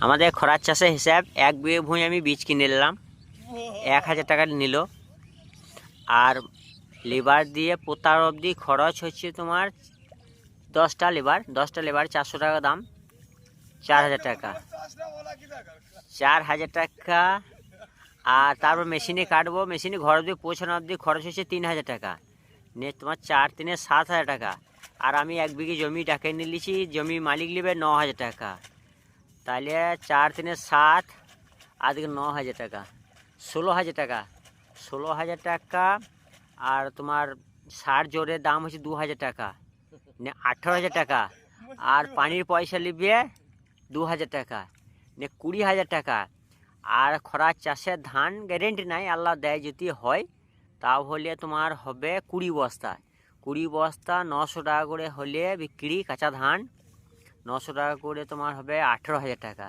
আমাদের খরার চাষের হিসাব, 1 বিঘে ভূমি আমি বীজ কিনে নিলাম, 1000 টাকা নিল। আর লেবার দিয়ে পোতার অবধি খরচ হচ্ছে তোমার 10টা লেবার 400 টাকা দাম, 4000 টাকা, 4000 টাকা। আর তারপর মেশিনে কাটবো, মেশিনে ঘর অবধি পৌঁছানো অবধি খরচ হচ্ছে 3000 টাকা, নিয়ে তোমার 4 3 7000 টাকা। আর আমি 1 বিঘে জমি ডাকে নিয়েছি, জমি মালিক নেবে 9000 টাকা। তাহলে 4 3 7 আর দিকে 9000 টাকা, 16000 টাকা, 16000 টাকা। আর তোমার সার জোরের দাম হচ্ছে 2000 টাকা, 18000 টাকা। আর পানির পয়সা নিবে 2000 টাকা, 20000 টাকা। আর খরার চাষে ধান গ্যারেন্টি নাই, আল্লাহ দেয় যদি হয় তাহলে তোমার হবে 20 বস্তা, 20 বস্তা 900 টাকা করে হলে বিক্রি, কাঁচা ধান 900 টাকা করে তোমার হবে 18000 টাকা।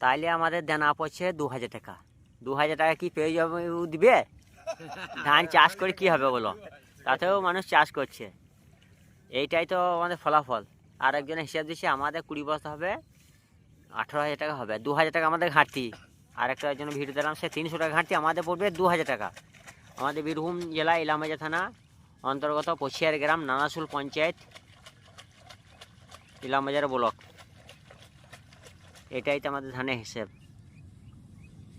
তাইলে আমাদের দেনা পড়ছে 2000 টাকা। 2000 টাকা কি পেয়ে যাবে দিবে? ধান চাষ করে কি হবে বলো? তাতেও মানুষ চাষ করছে, এইটাই তো আমাদের ফলাফল। আর একজনের হিসাব দিচ্ছে আমাদের 20 বস্তা হবে 18000 টাকা হবে, 2000 টাকা আমাদের ঘাটতি। আর একটা জন্য ভিডিও দিলাম, সে 300 টাকা ঘাটতি, আমাদের পড়বে 2000 টাকা। আমাদের বীরভূম জেলা ইলামবাজার থানা অন্তর্গত পছিয়ার গ্রাম, নানাসুল পঞ্চায়েত, ইলামবাজার ব্লক। এটাই তো আমাদের ধানের হিসেব।